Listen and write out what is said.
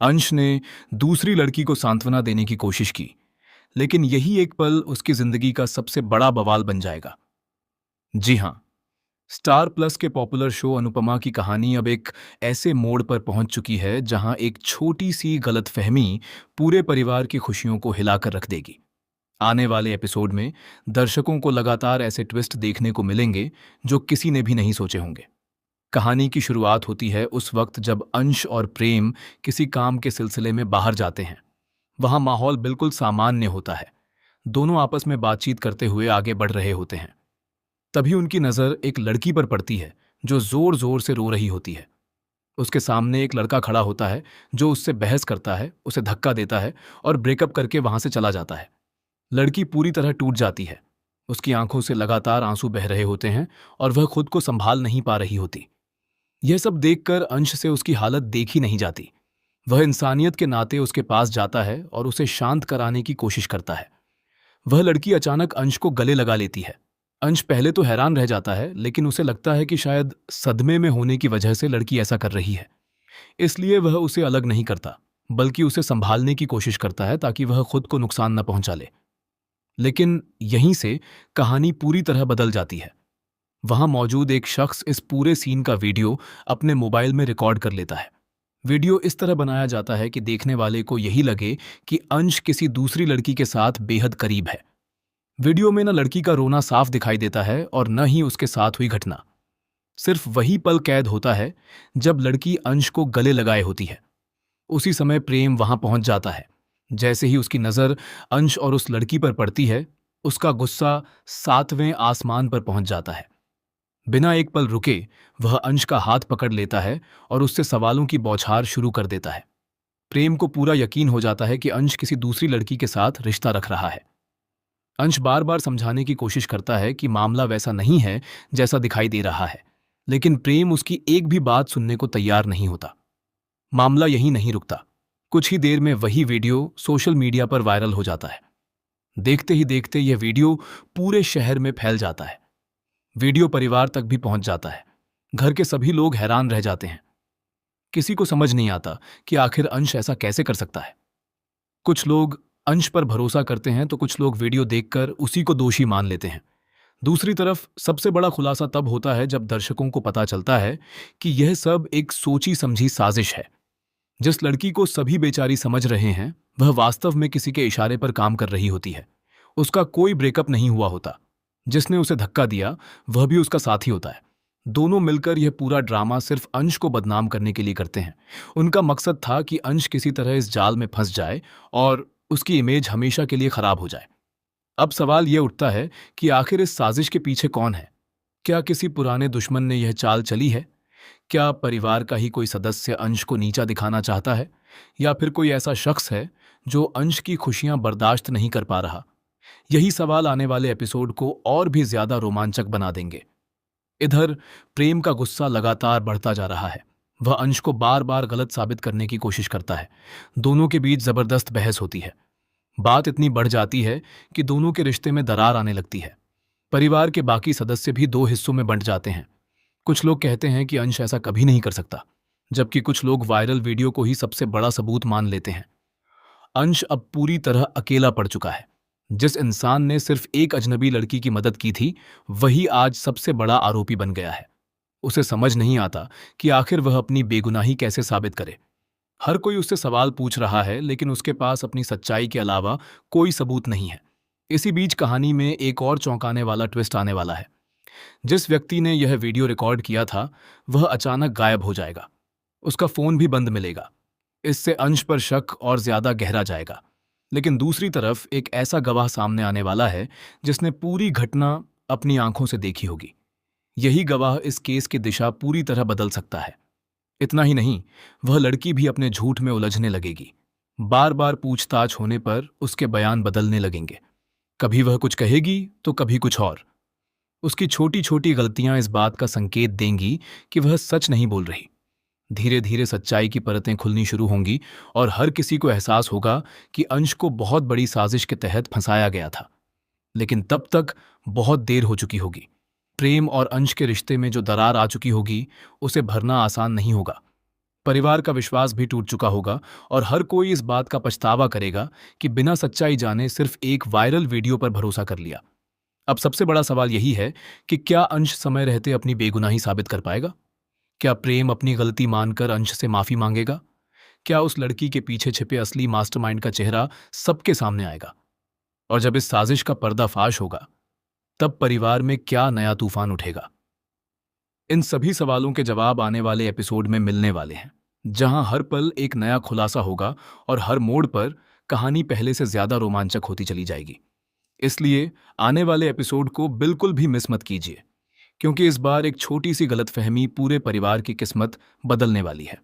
अंश ने दूसरी लड़की को सांत्वना देने की कोशिश की, लेकिन यही एक पल उसकी जिंदगी का सबसे बड़ा बवाल बन जाएगा। जी हां, स्टार प्लस के पॉपुलर शो अनुपमा की कहानी अब एक ऐसे मोड़ पर पहुंच चुकी है जहां एक छोटी सी गलतफहमी पूरे परिवार की खुशियों को हिलाकर रख देगी। आने वाले एपिसोड में दर्शकों को लगातार ऐसे ट्विस्ट देखने को मिलेंगे जो किसी ने भी नहीं सोचे होंगे। कहानी की शुरुआत होती है उस वक्त जब अंश और प्रेम किसी काम के सिलसिले में बाहर जाते हैं। वहां माहौल बिल्कुल सामान्य होता है। दोनों आपस में बातचीत करते हुए आगे बढ़ रहे होते हैं। तभी उनकी नज़र एक लड़की पर पड़ती है जो जोर जोर से रो रही होती है। उसके सामने एक लड़का खड़ा होता है जो उससे बहस करता है, उसे धक्का देता है और ब्रेकअप करके वहां से चला जाता है। लड़की पूरी तरह टूट जाती है। उसकी आंखों से लगातार आंसू बह रहे होते हैं और वह खुद को संभाल नहीं पा रही होती। यह सब देखकर अंश से उसकी हालत देखी नहीं जाती। वह इंसानियत के नाते उसके पास जाता है और उसे शांत कराने की कोशिश करता है। वह लड़की अचानक अंश को गले लगा लेती है। अंश पहले तो हैरान रह जाता है, लेकिन उसे लगता है कि शायद सदमे में होने की वजह से लड़की ऐसा कर रही है। इसलिए वह उसे अलग नहीं करता, बल्कि उसे संभालने की कोशिश करता है ताकि वह खुद को नुकसान न पहुंचा ले। लेकिन यहीं से कहानी पूरी तरह बदल जाती है। वहां मौजूद एक शख्स इस पूरे सीन का वीडियो अपने मोबाइल में रिकॉर्ड कर लेता है। वीडियो इस तरह बनाया जाता है कि देखने वाले को यही लगे कि अंश किसी दूसरी लड़की के साथ बेहद करीब है। वीडियो में न लड़की का रोना साफ दिखाई देता है और न ही उसके साथ हुई घटना। सिर्फ वही पल कैद होता है जब लड़की अंश को गले लगाए होती है। उसी समय प्रेम वहां पहुंच जाता है। जैसे ही उसकी नजर अंश और उस लड़की पर पड़ती है, उसका गुस्सा 7वें आसमान पर पहुंच जाता है। बिना एक पल रुके वह अंश का हाथ पकड़ लेता है और उससे सवालों की बौछार शुरू कर देता है। प्रेम को पूरा यकीन हो जाता है कि अंश किसी दूसरी लड़की के साथ रिश्ता रख रहा है। अंश बार बार समझाने की कोशिश करता है कि मामला वैसा नहीं है जैसा दिखाई दे रहा है, लेकिन प्रेम उसकी एक भी बात सुनने को तैयार नहीं होता। मामला यहीं नहीं रुकता। कुछ ही देर में वही वीडियो सोशल मीडिया पर वायरल हो जाता है। देखते ही देखते यह वीडियो पूरे शहर में फैल जाता है। वीडियो परिवार तक भी पहुंच जाता है। घर के सभी लोग हैरान रह जाते हैं। किसी को समझ नहीं आता कि आखिर अंश ऐसा कैसे कर सकता है। कुछ लोग अंश पर भरोसा करते हैं तो कुछ लोग वीडियो देखकर उसी को दोषी मान लेते हैं। दूसरी तरफ सबसे बड़ा खुलासा तब होता है जब दर्शकों को पता चलता है कि यह सब एक सोची समझी साजिश है। जिस लड़की को सभी बेचारी समझ रहे हैं, वह वास्तव में किसी के इशारे पर काम कर रही होती है। उसका कोई ब्रेकअप नहीं हुआ होता। जिसने उसे धक्का दिया वह भी उसका साथी होता है। दोनों मिलकर यह पूरा ड्रामा सिर्फ अंश को बदनाम करने के लिए करते हैं। उनका मकसद था कि अंश किसी तरह इस जाल में फंस जाए और उसकी इमेज हमेशा के लिए खराब हो जाए। अब सवाल यह उठता है कि आखिर इस साजिश के पीछे कौन है? क्या किसी पुराने दुश्मन ने यह चाल चली है? क्या परिवार का ही कोई सदस्य अंश को नीचा दिखाना चाहता है, या फिर कोई ऐसा शख्स है जो अंश की खुशियां बर्दाश्त नहीं कर पा रहा? यही सवाल आने वाले एपिसोड को और भी ज्यादा रोमांचक बना देंगे। इधर प्रेम का गुस्सा लगातार बढ़ता जा रहा है। वह अंश को बार बार गलत साबित करने की कोशिश करता है। दोनों के बीच जबरदस्त बहस होती है। बात इतनी बढ़ जाती है कि दोनों के रिश्ते में दरार आने लगती है। परिवार के बाकी सदस्य भी दो हिस्सों में बंट जाते हैं। कुछ लोग कहते हैं कि अंश ऐसा कभी नहीं कर सकता, जबकि कुछ लोग वायरल वीडियो को ही सबसे बड़ा सबूत मान लेते हैं। अंश अब पूरी तरह अकेला पड़ चुका है। जिस इंसान ने सिर्फ एक अजनबी लड़की की मदद की थी, वही आज सबसे बड़ा आरोपी बन गया है। उसे समझ नहीं आता कि आखिर वह अपनी बेगुनाही कैसे साबित करे। हर कोई उससे सवाल पूछ रहा है, लेकिन उसके पास अपनी सच्चाई के अलावा कोई सबूत नहीं है। इसी बीच कहानी में एक और चौंकाने वाला ट्विस्ट आने वाला है। जिस व्यक्ति ने यह वीडियो रिकॉर्ड किया था, वह अचानक गायब हो जाएगा। उसका फोन भी बंद मिलेगा। इससे अंश पर शक और ज्यादा गहरा जाएगा। लेकिन दूसरी तरफ एक ऐसा गवाह सामने आने वाला है जिसने पूरी घटना अपनी आंखों से देखी होगी। यही गवाह इस केस की दिशा पूरी तरह बदल सकता है। इतना ही नहीं, वह लड़की भी अपने झूठ में उलझने लगेगी। बार बार पूछताछ होने पर उसके बयान बदलने लगेंगे। कभी वह कुछ कहेगी तो कभी कुछ और। उसकी छोटी छोटी गलतियां इस बात का संकेत देंगी कि वह सच नहीं बोल रही। धीरे धीरे सच्चाई की परतें खुलनी शुरू होंगी और हर किसी को एहसास होगा कि अंश को बहुत बड़ी साजिश के तहत फंसाया गया था। लेकिन तब तक बहुत देर हो चुकी होगी। प्रेम और अंश के रिश्ते में जो दरार आ चुकी होगी, उसे भरना आसान नहीं होगा। परिवार का विश्वास भी टूट चुका होगा और हर कोई इस बात का पछतावा करेगा कि बिना सच्चाई जाने सिर्फ एक वायरल वीडियो पर भरोसा कर लिया। अब सबसे बड़ा सवाल यही है कि क्या अंश समय रहते अपनी बेगुनाही साबित कर पाएगा? क्या प्रेम अपनी गलती मानकर अंश से माफी मांगेगा? क्या उस लड़की के पीछे छिपे असली मास्टरमाइंड का चेहरा सबके सामने आएगा? और जब इस साजिश का पर्दाफाश होगा, तब परिवार में क्या नया तूफान उठेगा? इन सभी सवालों के जवाब आने वाले एपिसोड में मिलने वाले हैं, जहां हर पल एक नया खुलासा होगा और हर मोड़ पर कहानी पहले से ज्यादा रोमांचक होती चली जाएगी। इसलिए आने वाले एपिसोड को बिल्कुल भी मिस मत कीजिए, क्योंकि इस बार एक छोटी सी गलतफहमी पूरे परिवार की किस्मत बदलने वाली है।